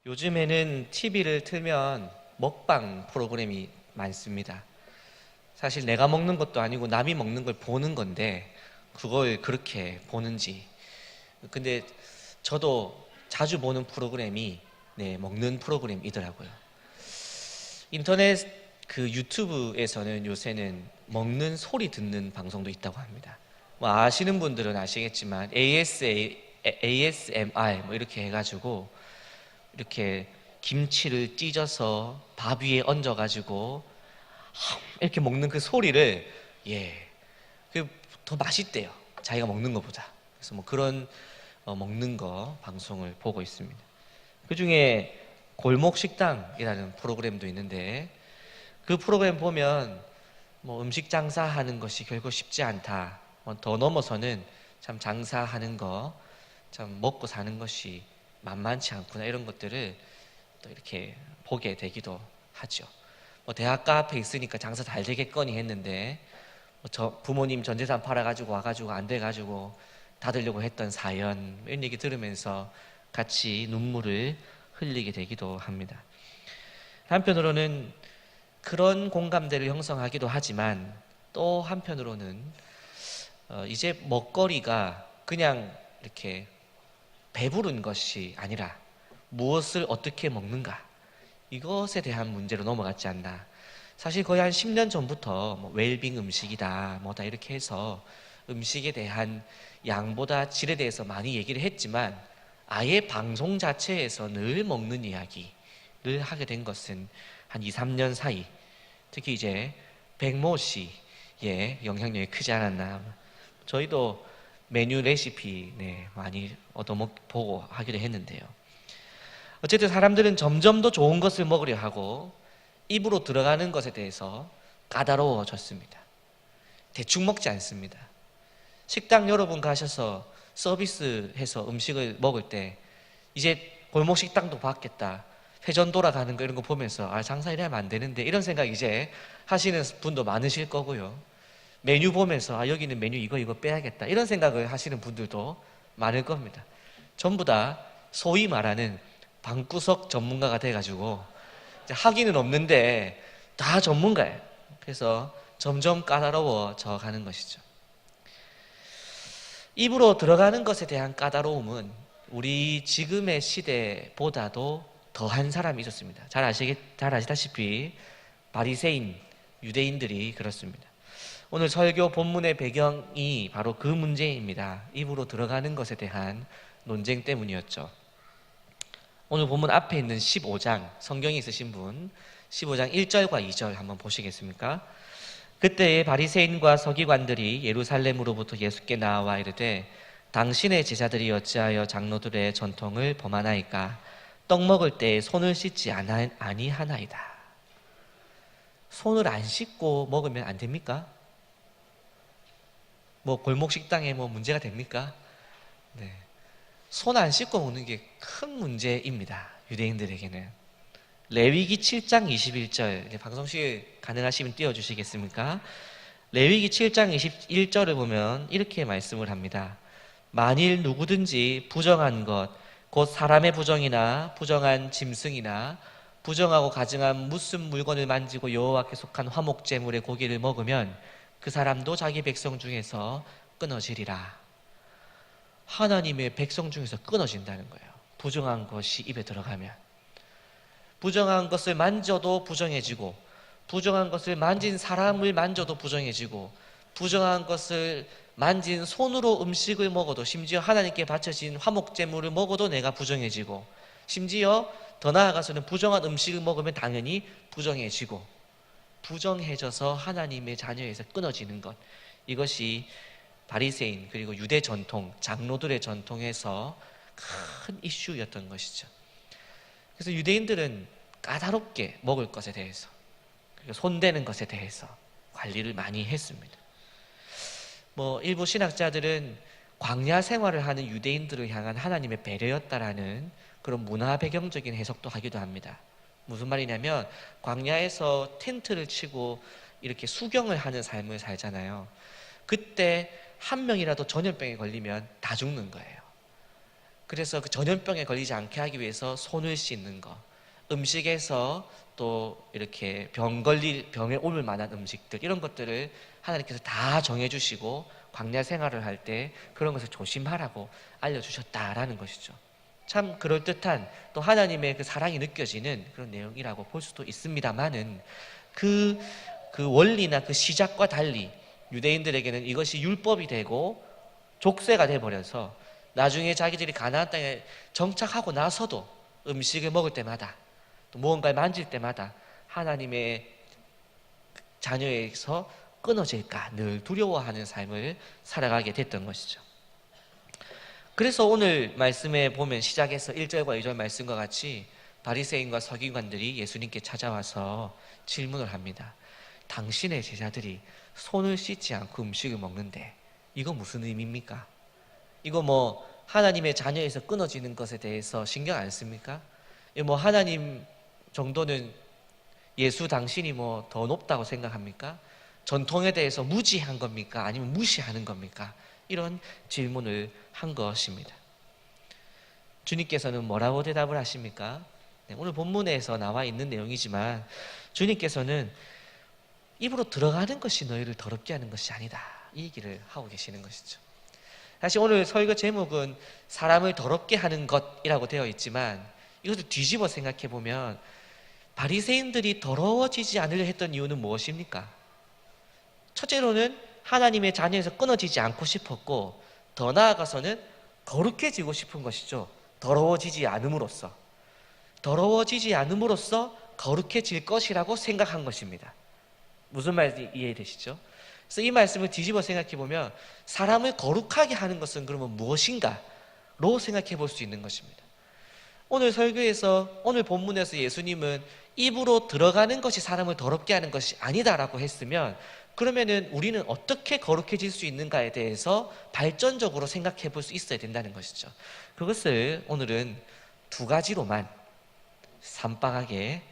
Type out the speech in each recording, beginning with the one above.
요즘에는 TV를 틀면 먹방 프로그램이 많습니다. 사실 내가 먹는 것도 아니고 남이 먹는 걸 보는 건데 그걸 그렇게 보는지. 근데 저도 자주 보는 프로그램이 먹는 프로그램이더라고요. 인터넷 유튜브에서는 요새는 먹는 소리 듣는 방송도 있다고 합니다. 뭐 아시는 분들은 아시겠지만 ASMR 뭐 이렇게 해가지고 이렇게 김치를 찢어서 밥 위에 얹어가지고 이렇게 먹는 그 소리를 더 맛있대요. 자기가 먹는 것보다. 그래서 뭐 그런 먹는 거 방송을 보고 있습니다. 그 중에 골목 식당이라는 프로그램도 있는데 그 프로그램 보면 뭐 음식 장사하는 것이 결코 쉽지 않다. 더 넘어서는 참 장사하는 거, 참 먹고 사는 것이 만만치 않구나 이런 것들을 또 이렇게 보게 되기도 하죠. 뭐 대학가 앞에 있으니까 장사 잘 되겠거니 했는데 뭐저 부모님 전 재산 팔아가지고 와가지고 안 돼가지고 닫으려고 했던 사연 이런 얘기 들으면서 같이 눈물을 흘리게 되기도 합니다. 한편으로는 그런 공감대를 형성하기도 하지만 또 한편으로는 이제 먹거리가 그냥 이렇게 배부른 것이 아니라 무엇을 어떻게 먹는가 이것에 대한 문제로 넘어갔지 않나. 사실 거의 한 10년 전부터 뭐 웰빙 음식이다 뭐다 이렇게 해서 음식에 대한 양보다 질에 대해서 많이 얘기를 했지만 아예 방송 자체에서 늘 먹는 이야기를 하게 된 것은 한 2, 3년 사이, 특히 이제 백모 씨의 영향력이 크지 않았나. 저희도 메뉴 레시피 많이 얻어보고 하기도 했는데요. 어쨌든 사람들은 점점 더 좋은 것을 먹으려 하고 입으로 들어가는 것에 대해서 까다로워졌습니다. 대충 먹지 않습니다. 식당 여러분 가셔서 서비스해서 음식을 먹을 때 이제 골목 식당도 받겠다. 회전 돌아가는 거 이런 거 보면서 장사 이래 하면 안 되는데 이런 생각 이제 하시는 분도 많으실 거고요. 메뉴 보면서 여기는 메뉴 이거 빼야겠다 이런 생각을 하시는 분들도 많을 겁니다. 전부 다 소위 말하는 방구석 전문가가 돼가지고 학위는 없는데 다 전문가예요. 그래서 점점 까다로워져 가는 것이죠. 입으로 들어가는 것에 대한 까다로움은 우리 지금의 시대보다도 더한 사람이 있었습니다. 잘 아시다시피 바리새인 유대인들이 그렇습니다. 오늘 설교 본문의 배경이 바로 그 문제입니다. 입으로 들어가는 것에 대한 논쟁 때문이었죠. 오늘 본문 앞에 있는 15장, 성경이 있으신 분 15장 1절과 2절 한번 보시겠습니까? 그때의 바리새인과 서기관들이 예루살렘으로부터 예수께 나와 이르되 당신의 제자들이 어찌하여 장로들의 전통을 범하나이까? 떡 먹을 때 손을 씻지 아니하나이다. 손을 안 씻고 먹으면 안 됩니까? 뭐 골목 식당에 뭐 문제가 됩니까? 네. 손 안 씻고 먹는 게 큰 문제입니다. 유대인들에게는. 레위기 7장 21절 방송실 가능하시면 띄워주시겠습니까? 레위기 7장 21절을 보면 이렇게 말씀을 합니다. 만일 누구든지 부정한 것, 곧 사람의 부정이나 부정한 짐승이나 부정하고 가증한 무슨 물건을 만지고 여호와께 속한 화목제물의 고기를 먹으면 그 사람도 자기 백성 중에서 끊어지리라. 하나님의 백성 중에서 끊어진다는 거예요. 부정한 것이 입에 들어가면. 부정한 것을 만져도 부정해지고, 부정한 것을 만진 사람을 만져도 부정해지고, 부정한 것을 만진 손으로 음식을 먹어도, 심지어 하나님께 바쳐진 화목제물을 먹어도 내가 부정해지고, 심지어 더 나아가서는 부정한 음식을 먹으면 당연히 부정해지고, 부정해져서 하나님의 자녀에서 끊어지는 것, 이것이 바리새인 그리고 유대 전통, 장로들의 전통에서 큰 이슈였던 것이죠. 그래서 유대인들은 까다롭게 먹을 것에 대해서, 그리고 손대는 것에 대해서 관리를 많이 했습니다. 뭐 일부 신학자들은 광야 생활을 하는 유대인들을 향한 하나님의 배려였다라는 그런 문화 배경적인 해석도 하기도 합니다. 무슨 말이냐면 광야에서 텐트를 치고 이렇게 수경을 하는 삶을 살잖아요. 그때 한 명이라도 전염병에 걸리면 다 죽는 거예요. 그래서 그 전염병에 걸리지 않게 하기 위해서 손을 씻는 거, 음식에서 또 이렇게 병에 옮을 만한 음식들, 이런 것들을 하나님께서 다 정해주시고 광야 생활을 할 때 그런 것을 조심하라고 알려주셨다라는 것이죠. 참 그럴듯한, 또 하나님의 그 사랑이 느껴지는 그런 내용이라고 볼 수도 있습니다만은, 그 원리나 그 시작과 달리 유대인들에게는 이것이 율법이 되고 족쇄가 돼버려서 나중에 자기들이 가나안 땅에 정착하고 나서도 음식을 먹을 때마다, 또 무언가를 만질 때마다 하나님의 자녀에서 끊어질까 늘 두려워하는 삶을 살아가게 됐던 것이죠. 그래서 오늘 말씀에 보면 시작해서 1절과 2절 말씀과 같이 바리새인과 서기관들이 예수님께 찾아와서 질문을 합니다. 당신의 제자들이 손을 씻지 않고 음식을 먹는데 이거 무슨 의미입니까? 이거 뭐 하나님의 자녀에서 끊어지는 것에 대해서 신경 안 씁니까? 뭐 하나님 정도는 예수 당신이 뭐 더 높다고 생각합니까? 전통에 대해서 무지한 겁니까? 아니면 무시하는 겁니까? 이런 질문을 한 것입니다. 주님께서는 뭐라고 대답을 하십니까? 오늘 본문에서 나와 있는 내용이지만 주님께서는 입으로 들어가는 것이 너희를 더럽게 하는 것이 아니다, 이 얘기를 하고 계시는 것이죠. 사실 오늘 설교 제목은 사람을 더럽게 하는 것이라고 되어 있지만 이것을 뒤집어 생각해 보면 바리새인들이 더러워지지 않으려 했던 이유는 무엇입니까? 첫째로는 하나님의 자녀에서 끊어지지 않고 싶었고, 더 나아가서는 거룩해지고 싶은 것이죠. 더러워지지 않음으로써 거룩해질 것이라고 생각한 것입니다. 무슨 말인지 이해되시죠? 그래서 이 말씀을 뒤집어 생각해 보면 사람을 거룩하게 하는 것은 그러면 무엇인가로 생각해 볼 수 있는 것입니다. 오늘 설교에서, 오늘 본문에서 예수님은 입으로 들어가는 것이 사람을 더럽게 하는 것이 아니다라고 했으면, 그러면은 우리는 어떻게 거룩해질 수 있는가에 대해서 발전적으로 생각해 볼 수 있어야 된다는 것이죠. 그것을 오늘은 두 가지로만 산박하게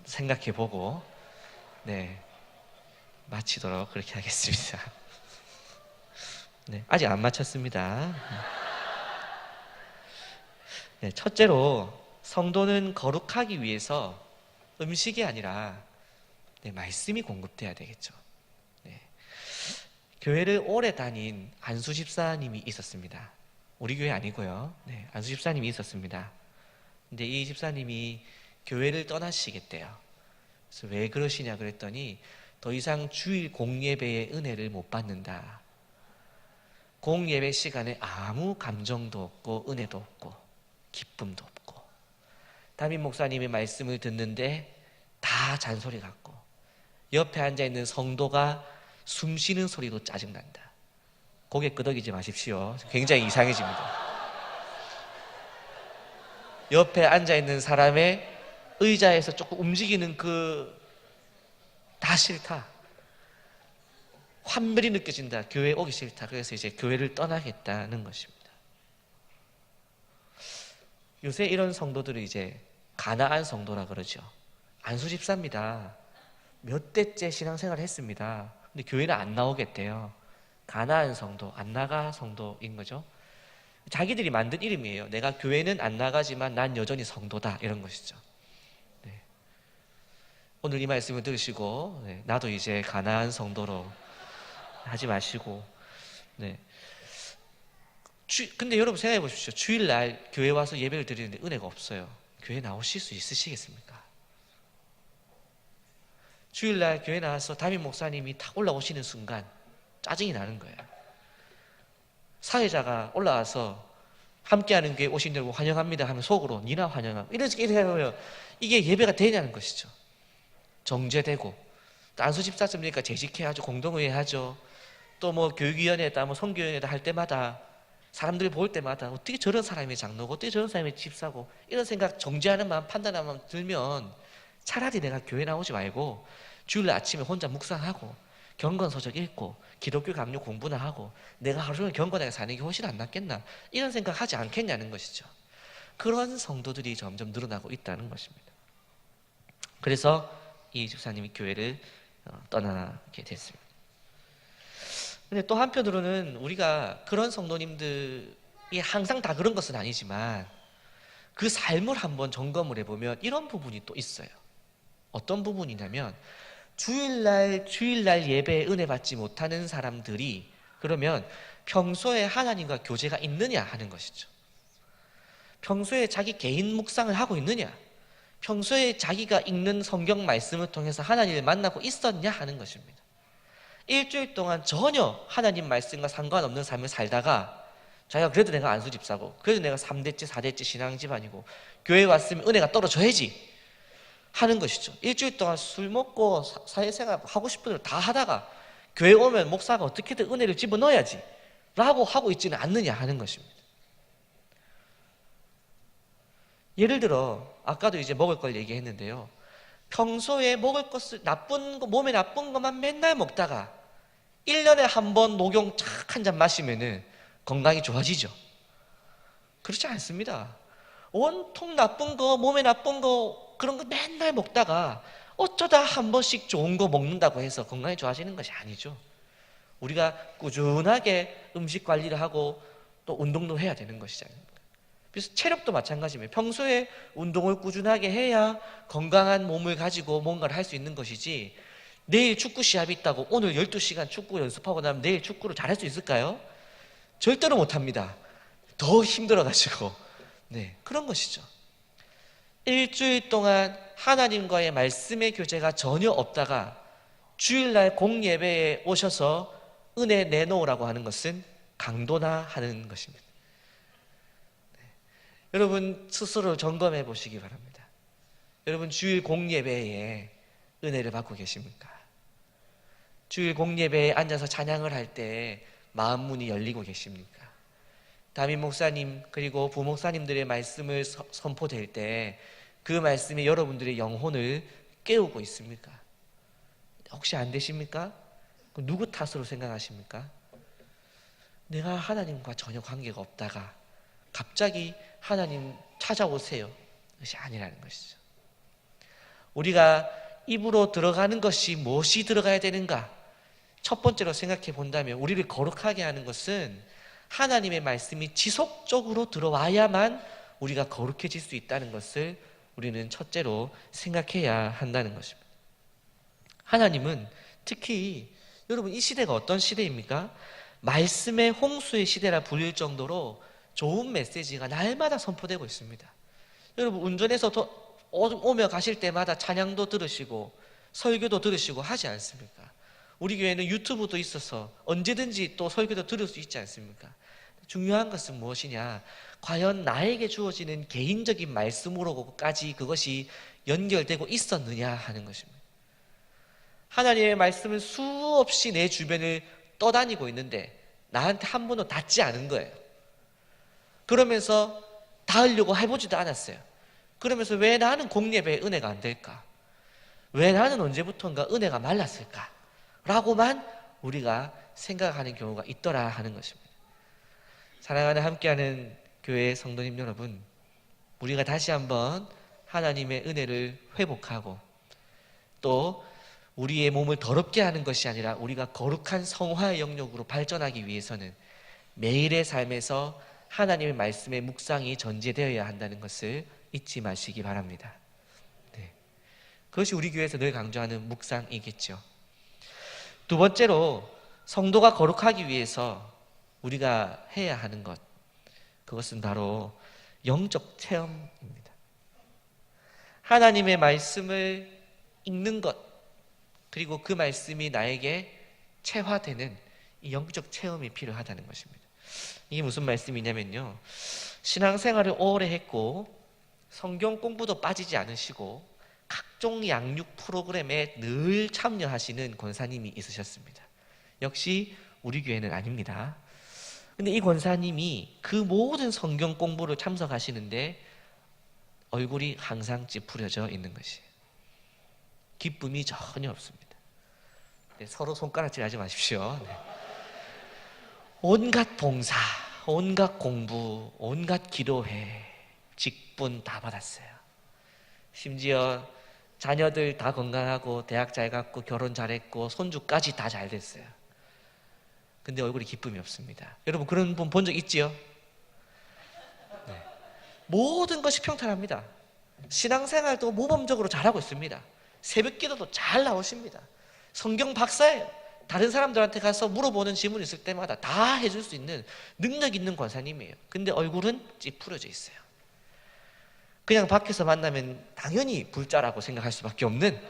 생각해 보고 마치도록 그렇게 하겠습니다. 아직 안 마쳤습니다. 첫째로, 성도는 거룩하기 위해서 음식이 아니라 말씀이 공급돼야 되겠죠. 교회를 오래 다닌 안수 집사님이 있었습니다. 우리 교회 아니고요. 안수 집사님이 있었습니다. 근데 이 집사님이 교회를 떠나시겠대요. 그래서 왜 그러시냐 그랬더니 더 이상 주일 공예배의 은혜를 못 받는다. 공예배 시간에 아무 감정도 없고 은혜도 없고 기쁨도 없고, 담임 목사님의 말씀을 듣는데 다 잔소리 같고, 옆에 앉아있는 성도가 숨 쉬는 소리도 짜증난다. 고개 끄덕이지 마십시오. 굉장히 이상해집니다. 옆에 앉아있는 사람의 의자에서 조금 움직이는 다 싫다. 환멸이 느껴진다. 교회에 오기 싫다. 그래서 이제 교회를 떠나겠다는 것입니다. 요새 이런 성도들을 이제 가나안 성도라 그러죠. 안수 집사입니다. 몇 대째 신앙생활을 했습니다. 근데 교회는 안 나오겠대요. 가나안 성도, 안 나가 성도인 거죠. 자기들이 만든 이름이에요. 내가 교회는 안 나가지만 난 여전히 성도다, 이런 것이죠. 오늘 이 말씀을 들으시고 나도 이제 가나안 성도로 하지 마시고. 근데 여러분 생각해 보십시오. 주일날 교회 와서 예배를 드리는데 은혜가 없어요. 교회 나오실 수 있으시겠습니까? 주일날 교회 나와서 담임 목사님이 탁 올라오시는 순간 짜증이 나는 거예요. 사회자가 올라와서 함께하는 교회 오신 여러분 환영합니다 하면 속으로 니나 환영함, 이렇게 하면 이게 예배가 되냐는 것이죠. 정죄되고, 또 안수 집사쯤이니까 재직해야죠. 공동의회 하죠. 또 뭐 교육위원회다, 뭐 선교위원회다 할 때마다, 사람들이 볼 때마다 어떻게 저런 사람이 장로고 어떻게 저런 사람이 집사고, 이런 생각, 정죄하는 마음, 판단하는 마음 들면 차라리 내가 교회 나오지 말고 주일날 아침에 혼자 묵상하고 경건서적 읽고 기독교 강요 공부나 하고 내가 하루 종일 경건하게 사는 게 훨씬 안 낫겠나, 이런 생각 하지 않겠냐는 것이죠. 그런 성도들이 점점 늘어나고 있다는 것입니다. 그래서 이 집사님이 교회를 떠나게 됐습니다. 근데 또 한편으로는 우리가 그런 성도님들 이게 항상 다 그런 것은 아니지만 그 삶을 한번 점검을 해보면 이런 부분이 또 있어요. 어떤 부분이냐면 주일날 예배에 은혜 받지 못하는 사람들이 그러면 평소에 하나님과 교제가 있느냐 하는 것이죠. 평소에 자기 개인 묵상을 하고 있느냐, 평소에 자기가 읽는 성경 말씀을 통해서 하나님을 만나고 있었냐 하는 것입니다. 일주일 동안 전혀 하나님 말씀과 상관없는 삶을 살다가 자기가 그래도 내가 안수 집사고 그래도 내가 3대째 4대째 신앙 집안이고 교회 왔으면 은혜가 떨어져야지 하는 것이죠. 일주일 동안 술 먹고 사회생활 하고 싶은 대로 다 하다가 교회 오면 목사가 어떻게든 은혜를 집어넣어야지 라고 하고 있지는 않느냐 하는 것입니다. 예를 들어 아까도 이제 먹을 걸 얘기했는데요, 평소에 먹을 것을 나쁜 거, 몸에 나쁜 것만 맨날 먹다가 1년에 한 번 녹용 착 한 잔 마시면은 건강이 좋아지죠? 그렇지 않습니다. 온통 나쁜 거, 몸에 나쁜 거 그런 거 맨날 먹다가 어쩌다 한 번씩 좋은 거 먹는다고 해서 건강이 좋아지는 것이 아니죠. 우리가 꾸준하게 음식 관리를 하고 또 운동도 해야 되는 것이잖아요. 그래서 체력도 마찬가지입니다. 평소에 운동을 꾸준하게 해야 건강한 몸을 가지고 뭔가를 할 수 있는 것이지, 내일 축구 시합이 있다고 오늘 12시간 축구 연습하고 나면 내일 축구를 잘할 수 있을까요? 절대로 못합니다. 더 힘들어가지고. 네, 그런 것이죠. 일주일 동안 하나님과의 말씀의 교제가 전혀 없다가 주일날 공예배에 오셔서 은혜 내놓으라고 하는 것은 강도나 하는 것입니다. 네. 여러분 스스로 점검해 보시기 바랍니다. 여러분 주일 공예배에 은혜를 받고 계십니까? 주일 공예배에 앉아서 찬양을 할 때 마음 문이 열리고 계십니까? 담임 목사님 그리고 부목사님들의 말씀을 선포될 때 그 말씀이 여러분들의 영혼을 깨우고 있습니까? 혹시 안 되십니까? 누구 탓으로 생각하십니까? 내가 하나님과 전혀 관계가 없다가 갑자기 하나님 찾아오세요, 그것이 아니라는 것이죠. 우리가 입으로 들어가는 것이 무엇이 들어가야 되는가? 첫 번째로 생각해 본다면 우리를 거룩하게 하는 것은 하나님의 말씀이 지속적으로 들어와야만 우리가 거룩해질 수 있다는 것을 우리는 첫째로 생각해야 한다는 것입니다. 하나님은 특히 여러분 이 시대가 어떤 시대입니까? 말씀의 홍수의 시대라 불릴 정도로 좋은 메시지가 날마다 선포되고 있습니다. 여러분 운전해서 오며 가실 때마다 찬양도 들으시고 설교도 들으시고 하지 않습니까? 우리 교회는 유튜브도 있어서 언제든지 또 설교도 들을 수 있지 않습니까? 중요한 것은 무엇이냐? 과연 나에게 주어지는 개인적인 말씀으로까지 그것이 연결되고 있었느냐 하는 것입니다. 하나님의 말씀은 수없이 내 주변을 떠다니고 있는데 나한테 한 번도 닿지 않은 거예요. 그러면서 닿으려고 해보지도 않았어요. 그러면서 왜 나는 공예배에 은혜가 안 될까? 왜 나는 언제부턴가 은혜가 말랐을까? 라고만 우리가 생각하는 경우가 있더라 하는 것입니다. 사랑하는 함께하는 교회 성도님 여러분, 우리가 다시 한번 하나님의 은혜를 회복하고 또 우리의 몸을 더럽게 하는 것이 아니라 우리가 거룩한 성화의 영역으로 발전하기 위해서는 매일의 삶에서 하나님의 말씀의 묵상이 전제되어야 한다는 것을 잊지 마시기 바랍니다. 네. 그것이 우리 교회에서 늘 강조하는 묵상이겠죠. 두 번째로 성도가 거룩하기 위해서 우리가 해야 하는 것, 그것은 바로 영적 체험입니다. 하나님의 말씀을 읽는 것, 그리고 그 말씀이 나에게 체화되는 이 영적 체험이 필요하다는 것입니다. 이게 무슨 말씀이냐면요, 신앙생활을 오래 했고 성경 공부도 빠지지 않으시고 각종 양육 프로그램에 늘 참여하시는 권사님이 있으셨습니다. 역시 우리 교회는 아닙니다. 근데 이 권사님이 그 모든 성경 공부를 참석하시는데 얼굴이 항상 찌푸려져 있는 것이에요. 기쁨이 전혀 없습니다. 네, 서로 손가락질 하지 마십시오. 네. 온갖 봉사, 온갖 공부, 온갖 기도회, 직분 다 받았어요. 심지어 자녀들 다 건강하고 대학 잘 갔고 결혼 잘했고 손주까지 다 잘 됐어요. 근데 얼굴에 기쁨이 없습니다. 여러분 그런 분 본 적 있지요? 모든 것이 평탄합니다. 신앙생활도 모범적으로 잘하고 있습니다. 새벽기도도 잘 나오십니다. 성경 박사예요. 다른 사람들한테 가서 물어보는 질문 있을 때마다 다 해줄 수 있는 능력 있는 권사님이에요. 근데 얼굴은 찌푸려져 있어요. 그냥 밖에서 만나면 당연히 불자라고 생각할 수밖에 없는.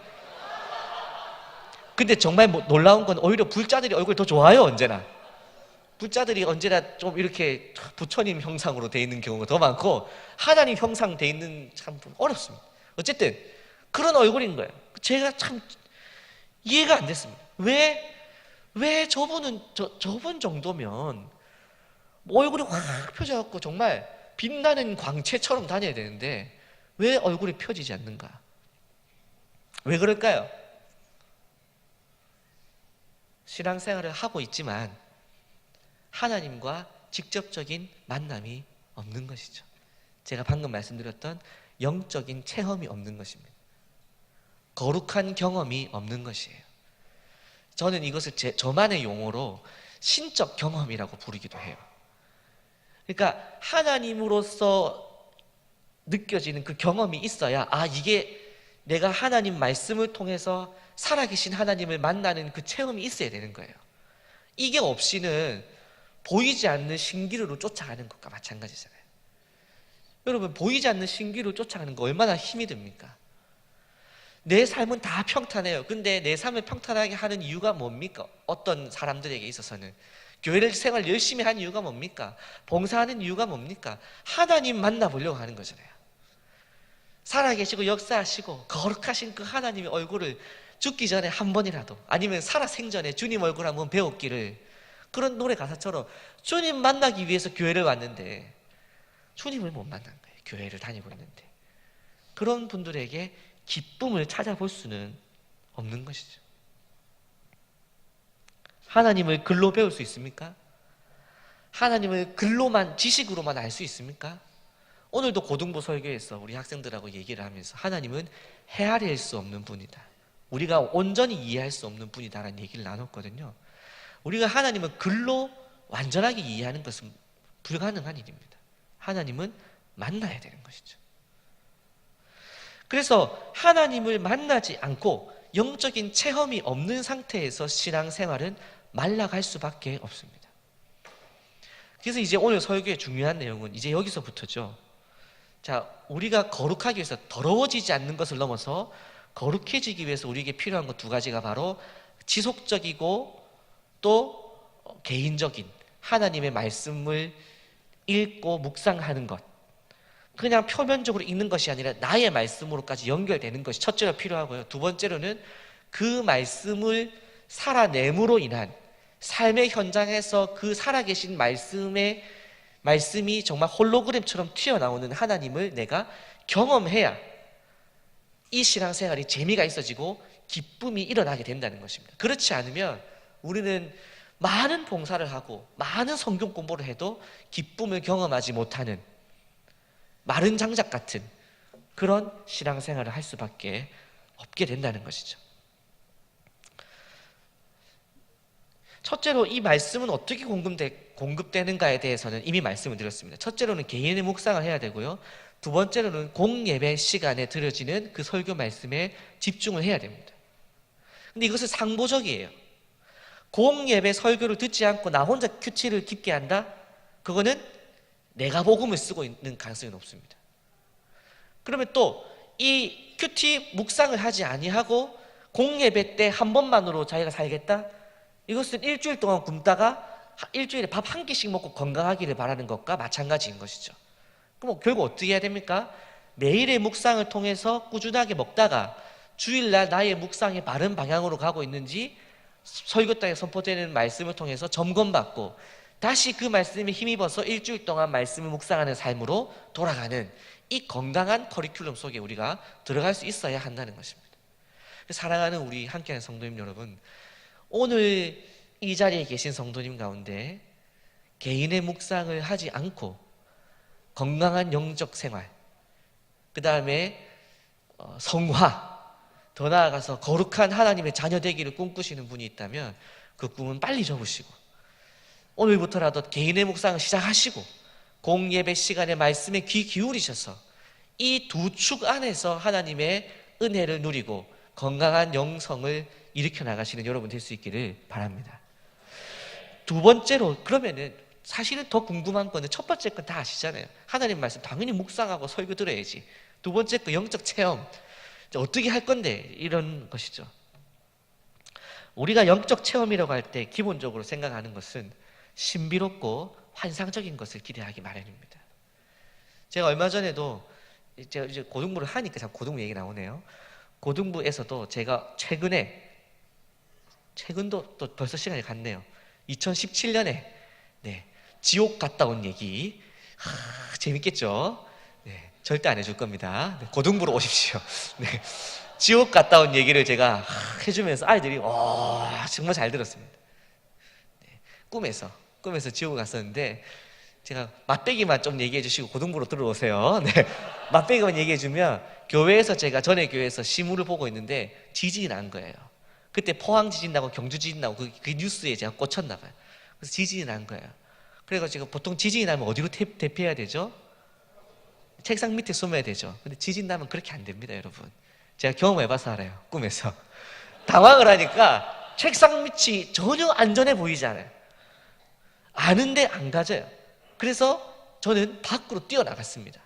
근데 정말 놀라운 건 오히려 불자들이 얼굴이 더 좋아요. 언제나 불자들이 언제나 좀 이렇게 부처님 형상으로 돼 있는 경우가 더 많고, 하나님 형상 돼 있는 참 어렵습니다. 어쨌든 그런 얼굴인 거예요. 제가 참 이해가 안 됐습니다. 왜 저분 정도면 얼굴이 확 펴져갖고 정말 빛나는 광채처럼 다녀야 되는데 왜 얼굴이 펴지지 않는가? 왜 그럴까요? 신앙생활을 하고 있지만 하나님과 직접적인 만남이 없는 것이죠. 제가 방금 말씀드렸던 영적인 체험이 없는 것입니다. 거룩한 경험이 없는 것이에요. 저는 이것을 저만의 용어로 신적 경험이라고 부르기도 해요. 그러니까 하나님으로서 느껴지는 그 경험이 있어야, 이게 내가 하나님 말씀을 통해서 살아계신 하나님을 만나는 그 체험이 있어야 되는 거예요. 이게 없이는 보이지 않는 신기루로 쫓아가는 것과 마찬가지잖아요. 여러분, 보이지 않는 신기루 쫓아가는 거 얼마나 힘이 듭니까? 내 삶은 다 평탄해요. 근데 내 삶을 평탄하게 하는 이유가 뭡니까? 어떤 사람들에게 있어서는 교회를 생활 열심히 하는 이유가 뭡니까? 봉사하는 이유가 뭡니까? 하나님 만나보려고 하는 거잖아요. 살아계시고 역사하시고 거룩하신 그 하나님의 얼굴을 죽기 전에 한 번이라도, 아니면 살아 생전에 주님 얼굴 한번 배웠기를, 그런 노래 가사처럼 주님 만나기 위해서 교회를 왔는데 주님을 못 만난 거예요. 교회를 다니고 있는데. 그런 분들에게 기쁨을 찾아볼 수는 없는 것이죠. 하나님을 글로 배울 수 있습니까? 하나님을 글로만, 지식으로만 알 수 있습니까? 오늘도 고등부 설교에서 우리 학생들하고 얘기를 하면서 하나님은 헤아릴 수 없는 분이다, 우리가 온전히 이해할 수 없는 분이다라는 얘기를 나눴거든요. 우리가 하나님을 글로 완전하게 이해하는 것은 불가능한 일입니다. 하나님은 만나야 되는 것이죠. 그래서 하나님을 만나지 않고 영적인 체험이 없는 상태에서 신앙생활은 말라갈 수밖에 없습니다. 그래서 이제 오늘 설교의 중요한 내용은 이제 여기서부터죠. 자, 우리가 거룩하기 위해서 더러워지지 않는 것을 넘어서 거룩해지기 위해서 우리에게 필요한 것 두 가지가 바로 지속적이고 또 개인적인 하나님의 말씀을 읽고 묵상하는 것, 그냥 표면적으로 읽는 것이 아니라 나의 말씀으로까지 연결되는 것이 첫째로 필요하고요. 두 번째로는 그 말씀을 살아냄으로 인한 삶의 현장에서 그 살아계신 말씀이 정말 홀로그램처럼 튀어나오는 하나님을 내가 경험해야 이 신앙생활이 재미가 있어지고 기쁨이 일어나게 된다는 것입니다. 그렇지 않으면 우리는 많은 봉사를 하고 많은 성경 공부를 해도 기쁨을 경험하지 못하는 마른 장작 같은 그런 신앙생활을 할 수밖에 없게 된다는 것이죠. 첫째로 이 말씀은 어떻게 공급되는가에 대해서는 이미 말씀을 드렸습니다. 첫째로는 개인의 묵상을 해야 되고요. 두 번째로는 공예배 시간에 드려지는 그 설교 말씀에 집중을 해야 됩니다. 근데 이것은 상보적이에요. 공예배 설교를 듣지 않고 나 혼자 큐티를 깊게 한다? 그거는 내가 복음을 쓰고 있는 가능성이 높습니다. 그러면 또 이 큐티 묵상을 하지 아니하고 공예배 때 한 번만으로 자기가 살겠다? 이것은 일주일 동안 굶다가 일주일에 밥 한 끼씩 먹고 건강하기를 바라는 것과 마찬가지인 것이죠. 그럼 결국 어떻게 해야 됩니까? 매일의 묵상을 통해서 꾸준하게 먹다가 주일날 나의 묵상이 바른 방향으로 가고 있는지 설교당에 선포되는 말씀을 통해서 점검받고 다시 그 말씀에 힘입어서 일주일 동안 말씀을 묵상하는 삶으로 돌아가는 이 건강한 커리큘럼 속에 우리가 들어갈 수 있어야 한다는 것입니다. 사랑하는 우리 함께하는 성도님 여러분, 오늘 이 자리에 계신 성도님 가운데 개인의 묵상을 하지 않고 건강한 영적 생활, 그 다음에 성화, 더 나아가서 거룩한 하나님의 자녀 되기를 꿈꾸시는 분이 있다면 그 꿈은 빨리 접으시고 오늘부터라도 개인의 묵상을 시작하시고 공예배 시간에 말씀에 귀 기울이셔서 이 두 축 안에서 하나님의 은혜를 누리고 건강한 영성을 일으켜 나가시는 여러분 될 수 있기를 바랍니다. 두 번째로, 그러면은 사실은 더 궁금한 거는 첫 번째 건 다 아시잖아요. 하나님 말씀 당연히 묵상하고 설교 들어야지. 두 번째 거 영적 체험, 어떻게 할 건데, 이런 것이죠. 우리가 영적 체험이라고 할 때 기본적으로 생각하는 것은 신비롭고 환상적인 것을 기대하기 마련입니다. 제가 얼마 전에도 제가 이제 고등부를 하니까 자꾸 고등부 얘기 나오네요. 고등부에서도 제가 최근도 또 벌써 시간이 갔네요. 2017년에 지옥 갔다 온 얘기. 재밌겠죠? 절대 안 해줄 겁니다. 고등부로 오십시오. 지옥 갔다 온 얘기를 제가 해주면서 아이들이 정말 잘 들었습니다. 꿈에서 지옥을 갔었는데, 제가 맛배기만 좀 얘기해 주시고 고등부로 들어오세요. 맛배기만 얘기해 주면, 교회에서 제가 전에 교회에서 시무를 보고 있는데 지진이 난 거예요. 그때 포항 지진 나고 경주 지진 나고 그 뉴스에 제가 꽂혔나 봐요. 그래서 지진이 난 거예요. 그래가지고 보통 지진이 나면 어디로 대피해야 되죠? 책상 밑에 숨어야 되죠. 근데 지진 나면 그렇게 안 됩니다, 여러분. 제가 경험해봐서 알아요. 꿈에서 당황을 하니까 책상 밑이 전혀 안전해 보이지 않아요. 아는데 안 가져요. 그래서 저는 밖으로 뛰어나갔습니다.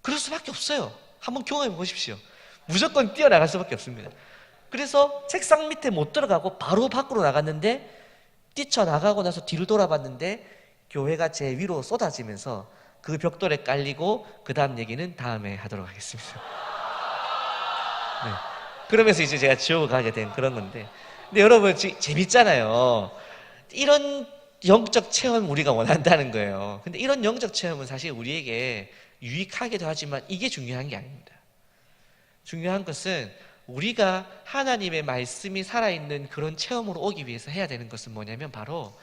그럴 수밖에 없어요. 한번 경험해 보십시오. 무조건 뛰어나갈 수밖에 없습니다. 그래서 책상 밑에 못 들어가고 바로 밖으로 나갔는데, 뛰쳐나가고 나서 뒤를 돌아봤는데 교회가 제 위로 쏟아지면서 그 벽돌에 깔리고, 그 다음 얘기는 다음에 하도록 하겠습니다. 그러면서 이제 제가 지옥을 가게 된 그런 건데, 근데 여러분 재밌잖아요. 이런 영적 체험 우리가 원한다는 거예요. 근데 이런 영적 체험은 사실 우리에게 유익하기도 하지만 이게 중요한 게 아닙니다. 중요한 것은 우리가 하나님의 말씀이 살아있는 그런 체험으로 오기 위해서 해야 되는 것은 뭐냐면, 바로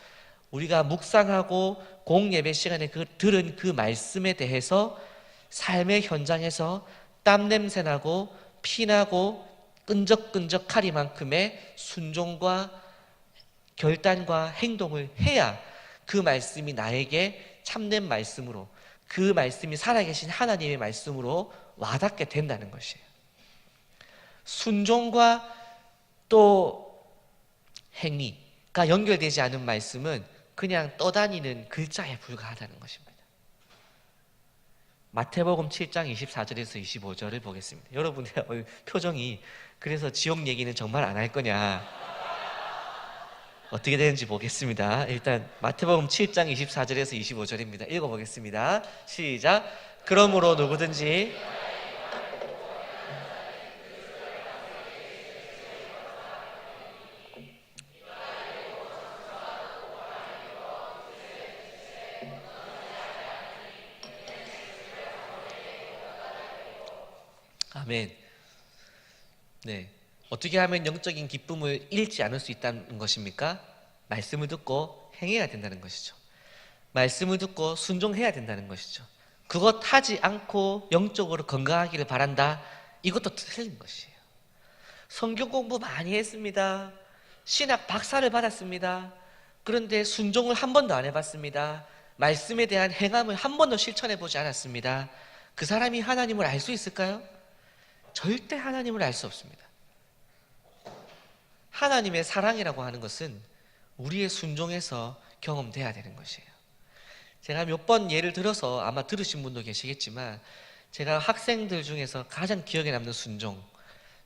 우리가 묵상하고 공예배 시간에 들은 그 말씀에 대해서 삶의 현장에서 땀냄새 나고 피나고 끈적끈적하리만큼의 순종과 결단과 행동을 해야 그 말씀이 나에게 참된 말씀으로, 그 말씀이 살아계신 하나님의 말씀으로 와닿게 된다는 것이에요. 순종과 또 행위가 연결되지 않은 말씀은 그냥 떠다니는 글자에 불과하다는 것입니다. 마태복음 7장 24절에서 25절을 보겠습니다. 여러분의 표정이, 그래서 지옥 얘기는 정말 안 할 거냐, 어떻게 되는지 보겠습니다. 일단 마태복음 7장 24절에서 25절입니다. 읽어보겠습니다. 시작. 그러므로 누구든지 아멘. 어떻게 하면 영적인 기쁨을 잃지 않을 수 있다는 것입니까? 말씀을 듣고 행해야 된다는 것이죠. 말씀을 듣고 순종해야 된다는 것이죠. 그것 하지 않고 영적으로 건강하기를 바란다, 이것도 틀린 것이에요. 성경 공부 많이 했습니다. 신학 박사를 받았습니다. 그런데 순종을 한 번도 안 해봤습니다. 말씀에 대한 행함을 한 번도 실천해 보지 않았습니다. 그 사람이 하나님을 알 수 있을까요? 절대 하나님을 알 수 없습니다. 하나님의 사랑이라고 하는 것은 우리의 순종에서 경험돼야 되는 것이에요. 제가 몇 번 예를 들어서 아마 들으신 분도 계시겠지만, 제가 학생들 중에서 가장 기억에 남는 순종,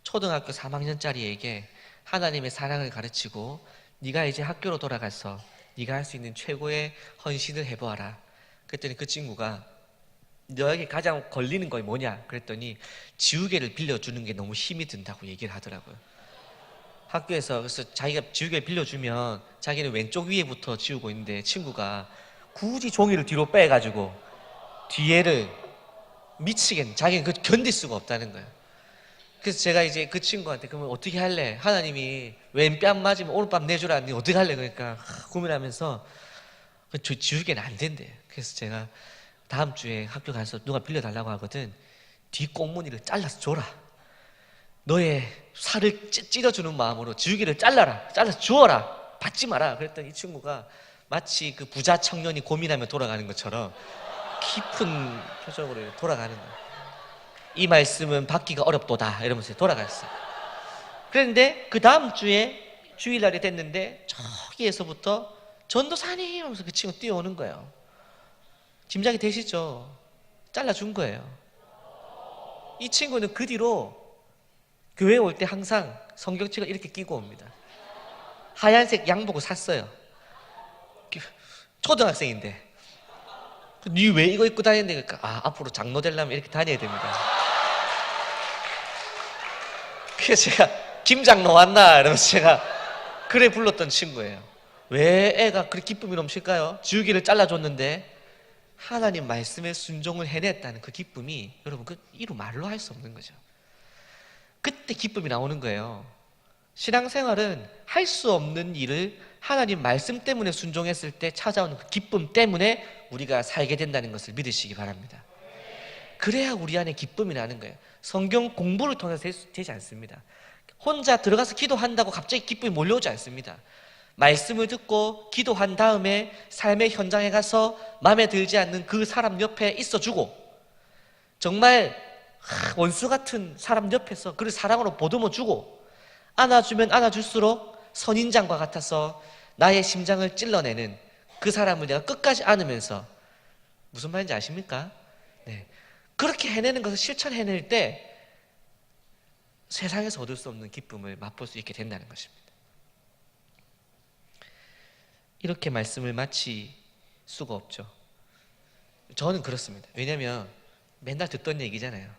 초등학교 3학년짜리에게 하나님의 사랑을 가르치고, 네가 이제 학교로 돌아가서 네가 할 수 있는 최고의 헌신을 해보아라. 그랬더니 그 친구가 너에게 가장 걸리는 거 뭐냐? 그랬더니 지우개를 빌려주는 게 너무 힘이 든다고 얘기를 하더라고요. 학교에서. 그래서 자기가 지우개를 빌려주면 자기는 왼쪽 위에부터 지우고 있는데, 친구가 굳이 종이를 뒤로 빼가지고 뒤에를, 미치겠네. 자기는 그 견딜 수가 없다는 거예요. 그래서 제가 이제 그 친구한테 그러면 어떻게 할래? 하나님이 왼뺨 맞으면 오른뺨 내주라. 니 어떻게 할래? 그러니까 고민하면서 저 지우개는 안 된대. 그래서 제가 다음 주에 학교 가서 누가 빌려달라고 하거든. 뒤 꽁무니를 잘라서 줘라. 너의 살을 찢어주는 마음으로 지우개를 잘라서 주어라. 받지 마라. 그랬더니 이 친구가 마치 그 부자 청년이 고민하며 돌아가는 것처럼 깊은 표정으로 돌아가는 거예요. 이 말씀은 받기가 어렵도다 이러면서 돌아갔어요. 그런데 그 다음 주에 주일날이 됐는데 저기에서부터 전도사님 하면서 그 친구 뛰어오는 거예요. 짐작이 되시죠? 잘라준 거예요. 이 친구는 그 뒤로 교회 올 때 항상 성경책을 이렇게 끼고 옵니다. 하얀색 양복을 샀어요. 초등학생인데. 니 왜 이거 입고 다니는데? 그러니까 앞으로 장로 되려면 이렇게 다녀야 됩니다. 그래서 제가 김장로 왔나? 이러면서 제가 그래 불렀던 친구예요. 왜 애가 그렇게 기쁨이 넘칠까요? 지우개를 잘라줬는데 하나님 말씀에 순종을 해냈다는 그 기쁨이 여러분 그 이루 말로 할 수 없는 거죠. 그때 기쁨이 나오는 거예요. 신앙생활은 할 수 없는 일을 하나님 말씀 때문에 순종했을 때 찾아오는 그 기쁨 때문에 우리가 살게 된다는 것을 믿으시기 바랍니다. 그래야 우리 안에 기쁨이 나는 거예요. 성경 공부를 통해서 되지 않습니다. 혼자 들어가서 기도한다고 갑자기 기쁨이 몰려오지 않습니다. 말씀을 듣고 기도한 다음에 삶의 현장에 가서 마음에 들지 않는 그 사람 옆에 있어주고 정말 원수 같은 사람 옆에서 그를 사랑으로 보듬어주고 안아주면 안아줄수록 선인장과 같아서 나의 심장을 찔러내는 그 사람을 내가 끝까지 안으면서 무슨 말인지 아십니까? 네. 그렇게 해내는 것을 실천해낼 때 세상에서 얻을 수 없는 기쁨을 맛볼 수 있게 된다는 것입니다. 이렇게 말씀을 마칠 수가 없죠. 저는 그렇습니다. 왜냐하면 맨날 듣던 얘기잖아요.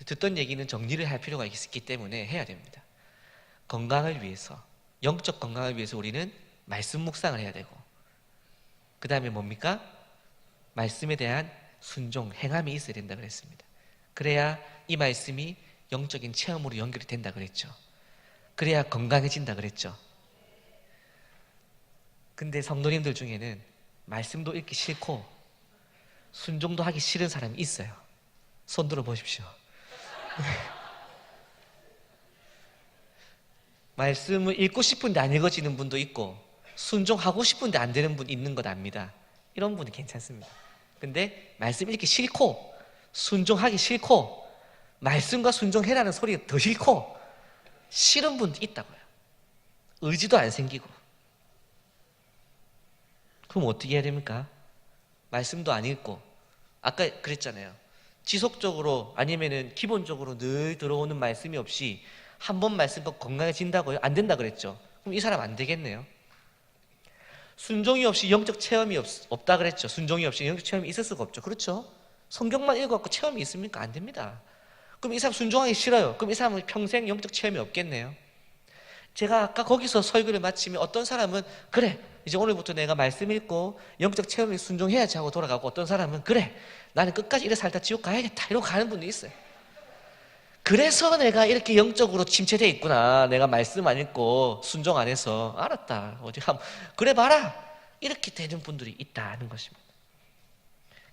듣던 얘기는 정리를 할 필요가 있기 때문에 해야 됩니다. 건강을 위해서, 영적 건강을 위해서 우리는 말씀 묵상을 해야 되고 그 다음에 뭡니까? 말씀에 대한 순종, 행함이 있어야 된다 그랬습니다. 그래야 이 말씀이 영적인 체험으로 연결이 된다 그랬죠. 그래야 건강해진다 그랬죠. 근데 성도님들 중에는 말씀도 읽기 싫고 순종도 하기 싫은 사람이 있어요. 손 들어 보십시오. 말씀을 읽고 싶은데 안 읽어지는 분도 있고 순종하고 싶은데 안 되는 분 있는 것 압니다. 이런 분은 괜찮습니다. 근데 말씀 읽기 싫고 순종하기 싫고 말씀과 순종해라는 소리가 더 싫고 싫은 분도 있다고요. 의지도 안 생기고. 그럼 어떻게 해야 됩니까? 말씀도 안 읽고 아까 그랬잖아요. 지속적으로 아니면은 기본적으로 늘 들어오는 말씀이 없이 한 번 말씀 듣고 건강해진다고요? 안 된다 그랬죠. 그럼 이 사람 안 되겠네요. 순종이 없이 영적 체험이 없다 그랬죠. 순종이 없이 영적 체험이 있을 수가 없죠. 그렇죠? 성경만 읽어갖고 체험이 있습니까? 안 됩니다. 그럼 이 사람 순종하기 싫어요. 그럼 이 사람은 평생 영적 체험이 없겠네요. 제가 아까 거기서 설교를 마치면 어떤 사람은 그래 이제 오늘부터 내가 말씀 읽고 영적 체험에 순종해야지 하고 돌아가고 어떤 사람은 그래 나는 끝까지 이래 살다 지옥 가야겠다 이러고 가는 분도 있어요. 그래서 내가 이렇게 영적으로 침체되어 있구나. 내가 말씀 안 읽고 순종 안 해서 알았다. 어디 한번 그래 봐라. 이렇게 되는 분들이 있다는 것입니다.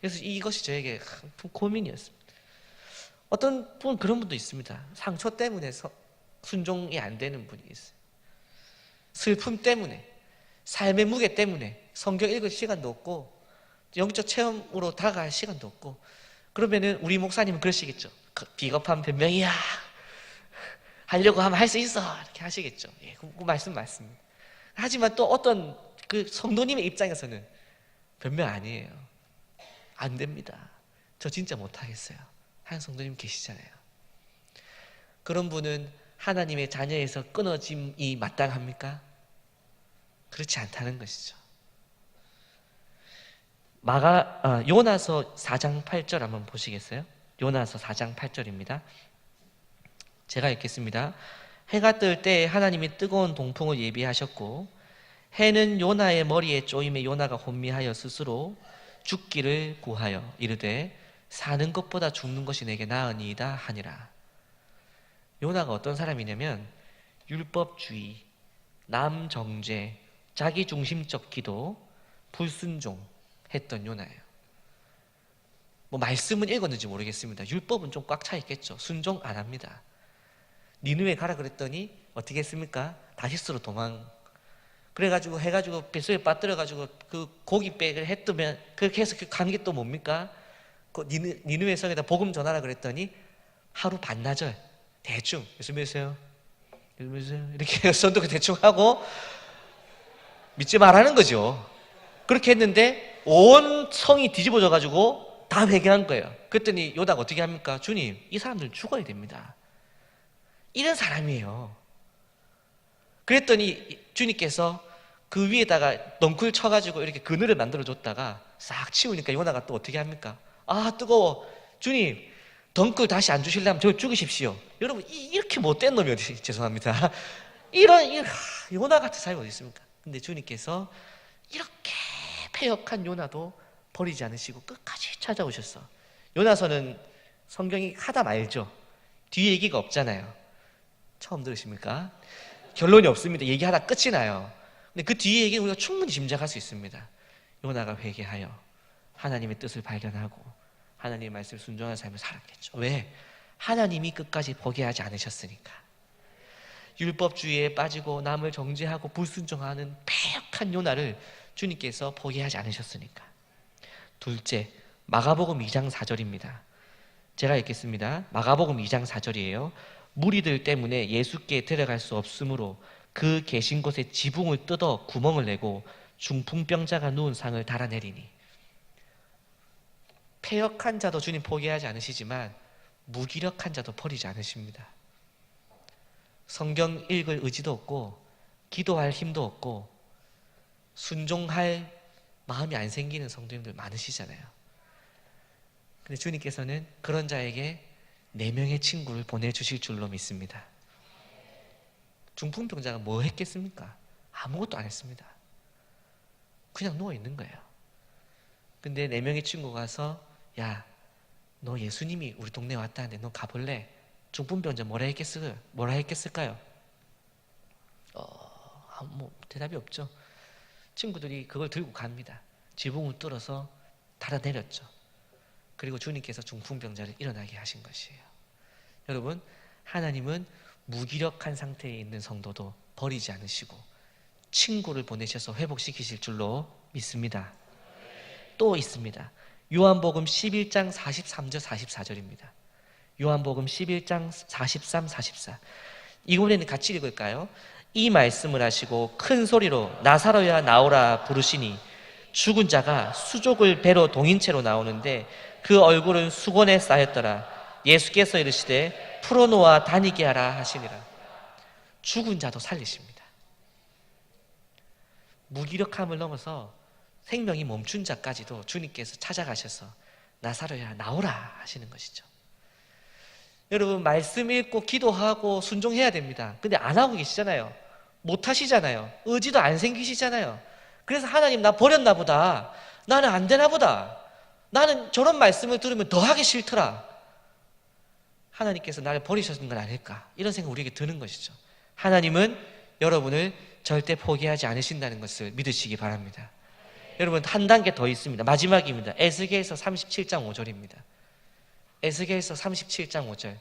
그래서 이것이 저에게 큰 고민이었습니다. 어떤 분은 그런 분도 있습니다. 상처 때문에 순종이 안 되는 분이 있어요. 슬픔 때문에 삶의 무게 때문에 성경 읽을 시간도 없고 영적 체험으로 다가갈 시간도 없고 그러면은 우리 목사님은 그러시겠죠. 비겁한 변명이야. 하려고 하면 할 수 있어. 이렇게 하시겠죠. 예, 그 말씀 맞습니다. 하지만 또 어떤 그 성도님의 입장에서는 변명 아니에요. 안 됩니다. 저 진짜 못하겠어요. 하는 성도님 계시잖아요. 그런 분은 하나님의 자녀에서 끊어짐이 마땅합니까? 그렇지 않다는 것이죠. 요나서 4장 8절 한번 보시겠어요? 요나서 4장 8절입니다. 제가 읽겠습니다. 해가 뜰 때 하나님이 뜨거운 동풍을 예비하셨고 해는 요나의 머리에 쪼임에 요나가 혼미하여 스스로 죽기를 구하여 이르되 사는 것보다 죽는 것이 내게 나으니이다 하니라. 요나가 어떤 사람이냐면 율법주의, 남정죄, 자기중심적 기도, 불순종 했던 요나예요. 뭐 말씀은 읽었는지 모르겠습니다. 율법은 좀 꽉 차 있겠죠. 순종 안 합니다. 니느웨 가라 그랬더니 어떻게 했습니까? 다시스로 도망. 그래가지고 해가지고 뱃속에 빠뜨려가지고 그 고기백을 했으면 그렇게 해서 그 가는 게 또 뭡니까? 그 니느웨 성에다 복음 전하라 그랬더니 하루 반나절 대충 예수 믿으세요? 예수 믿으세요? 이렇게 선도 대충 하고 믿지 말라는 거죠. 그렇게 했는데 온 성이 뒤집어져가지고 다 회개한 거예요. 그랬더니 요나가 어떻게 합니까? 주님, 이 사람들은 죽어야 됩니다. 이런 사람이에요. 그랬더니 주님께서 그 위에다가 넝쿨 쳐가지고 이렇게 그늘을 만들어줬다가 싹 치우니까 요나가 또 어떻게 합니까? 아, 뜨거워. 주님, 덩굴 다시 안 주시려면 저 죽이십시오. 여러분, 이렇게 못된 놈이 어디, 죄송합니다. 요나 같은 사람이 어디 있습니까? 근데 주님께서 이렇게 패역한 요나도 버리지 않으시고 끝까지 찾아오셨어. 요나서는 성경이 하다 말죠. 뒤에 얘기가 없잖아요. 처음 들으십니까? 결론이 없습니다. 얘기하다 끝이 나요. 근데 그 뒤에 얘기는 우리가 충분히 짐작할 수 있습니다. 요나가 회개하여 하나님의 뜻을 발견하고 하나님의 말씀을 순종하는 삶을 살았겠죠. 왜? 하나님이 끝까지 포기하지 않으셨으니까. 율법주의에 빠지고 남을 정죄하고 불순종하는 패역한 요나를 주님께서 포기하지 않으셨으니까. 둘째, 마가복음 2장 4절입니다. 제가 읽겠습니다. 마가복음 2장 4절이에요. 무리들 때문에 예수께 데려갈 수 없으므로 그 계신 곳에 지붕을 뜯어 구멍을 내고 중풍병자가 누운 상을 달아내리니. 패역한 자도 주님 포기하지 않으시지만 무기력한 자도 버리지 않으십니다. 성경 읽을 의지도 없고 기도할 힘도 없고 순종할 마음이 안 생기는 성도님들 많으시잖아요. 근데 주님께서는 그런 자에게 4명의 친구를 보내주실 줄로 믿습니다. 중풍병자가 뭐 했겠습니까? 아무것도 안 했습니다. 그냥 누워있는 거예요. 근데 4명의 친구가 가서 야, 너 예수님이 우리 동네에 왔다는데 너 가볼래? 중풍병자 뭐라 했겠을까요? 대답이 없죠. 친구들이 그걸 들고 갑니다. 지붕을 뚫어서 달아내렸죠. 그리고 주님께서 중풍병자를 일어나게 하신 것이에요. 여러분, 하나님은 무기력한 상태에 있는 성도도 버리지 않으시고 친구를 보내셔서 회복시키실 줄로 믿습니다. 또 있습니다. 요한복음 11장 43절 44절입니다. 요한복음 11장 43, 44. 이번에는 같이 읽을까요? 이 말씀을 하시고 큰 소리로 나사로야 나오라 부르시니 죽은 자가 수족을 배로 동인채로 나오는데 그 얼굴은 수건에 쌓였더라. 예수께서 이르시되 풀어놓아 다니게 하라 하시니라. 죽은 자도 살리십니다. 무기력함을 넘어서 생명이 멈춘 자까지도 주님께서 찾아가셔서 나사로야 나오라 하시는 것이죠. 여러분, 말씀 읽고 기도하고 순종해야 됩니다. 근데 안 하고 계시잖아요. 못 하시잖아요. 의지도 안 생기시잖아요. 그래서 하나님 나 버렸나 보다. 나는 안 되나 보다. 나는 저런 말씀을 들으면 더 하기 싫더라. 하나님께서 나를 버리셨는 건 아닐까, 이런 생각 우리에게 드는 것이죠. 하나님은 여러분을 절대 포기하지 않으신다는 것을 믿으시기 바랍니다. 여러분, 한 단계 더 있습니다. 마지막입니다. 에스겔서 37장 5절입니다. 에스겔서 37장 5절.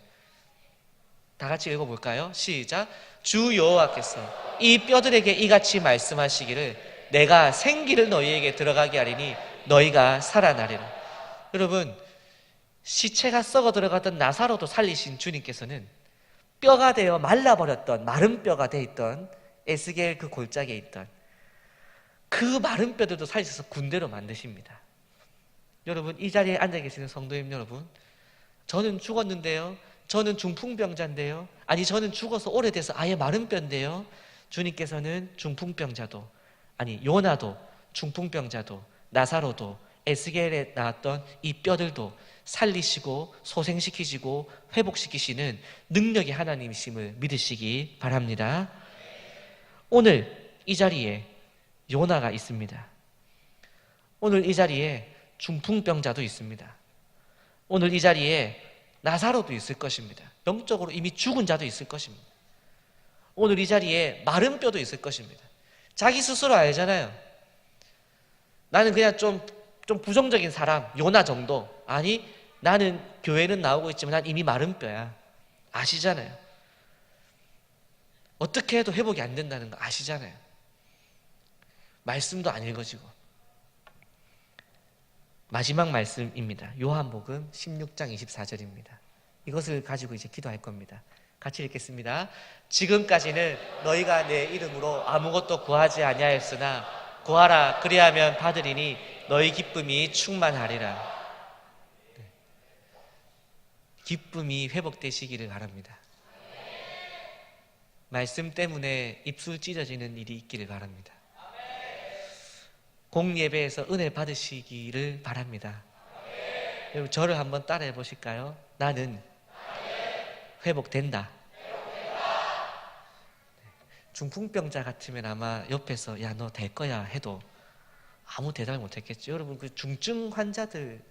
다 같이 읽어볼까요? 시작. 주 여호와께서 이 뼈들에게 이같이 말씀하시기를 내가 생기를 너희에게 들어가게 하리니 너희가 살아나리라. 여러분, 시체가 썩어 들어갔던 나사로도 살리신 주님께서는 뼈가 되어 말라버렸던, 마른 뼈가 돼 있던 에스겔 그 골짜기에 있던 그 마른 뼈들도 살리셔서 군대로 만드십니다. 여러분, 이 자리에 앉아 계시는 성도님 여러분, 저는 죽었는데요, 저는 중풍병자인데요, 아니 저는 죽어서 오래돼서 아예 마른 뼈인데요. 주님께서는 중풍병자도, 아니 요나도, 중풍병자도, 나사로도, 에스겔에 나왔던 이 뼈들도 살리시고 소생시키시고 회복시키시는 능력의 하나님이심을 믿으시기 바랍니다. 오늘 이 자리에 요나가 있습니다. 오늘 이 자리에 중풍병자도 있습니다. 오늘 이 자리에 나사로도 있을 것입니다. 영적으로 이미 죽은 자도 있을 것입니다. 오늘 이 자리에 마른 뼈도 있을 것입니다. 자기 스스로 알잖아요. 나는 그냥 좀 부정적인 사람, 요나 정도. 아니, 나는 교회는 나오고 있지만 난 이미 마른 뼈야. 아시잖아요. 어떻게 해도 회복이 안 된다는 거 아시잖아요. 말씀도 안 읽어지고. 마지막 말씀입니다. 요한복음 16장 24절입니다. 이것을 가지고 이제 기도할 겁니다. 같이 읽겠습니다. 지금까지는 너희가 내 이름으로 아무것도 구하지 아니하였으나 구하라 그리하면 받으리니 너희 기쁨이 충만하리라. 기쁨이 회복되시기를 바랍니다. 말씀 때문에 입술 찢어지는 일이 있기를 바랍니다. 공예배에서 은혜 받으시기를 바랍니다. 여러분 저를 한번 따라해 보실까요? 나는 회복된다. 중풍병자 같으면 아마 옆에서 야 너 될 거야 해도 아무 대답을 못했겠죠. 여러분 그 중증 환자들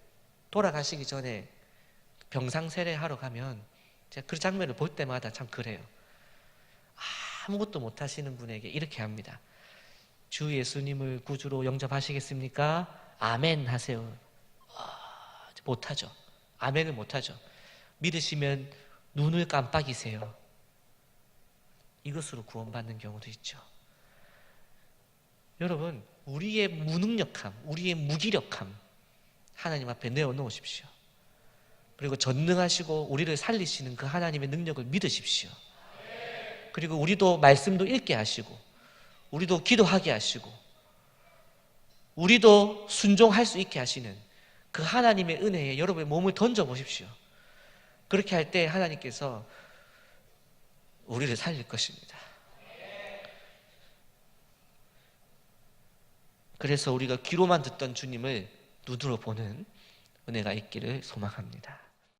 돌아가시기 전에 병상세례 하러 가면 제가 그 장면을 볼 때마다 참 그래요. 아무것도 못하시는 분에게 이렇게 합니다. 주 예수님을 구주로 영접하시겠습니까? 아멘 하세요. 못하죠. 아멘을 못하죠. 믿으시면 눈을 깜빡이세요. 이것으로 구원받는 경우도 있죠. 여러분 우리의 무능력함, 우리의 무기력함 하나님 앞에 내어놓으십시오. 그리고 전능하시고 우리를 살리시는 그 하나님의 능력을 믿으십시오. 그리고 우리도 말씀도 읽게 하시고 우리도 기도하게 하시고 우리도 순종할 수 있게 하시는 그 하나님의 은혜에 여러분의 몸을 던져보십시오. 그렇게 할 때 하나님께서 우리를 살릴 것입니다. 그래서 우리가 귀로만 듣던 주님을 눈으로 보는 은혜가 있기를 소망합니다.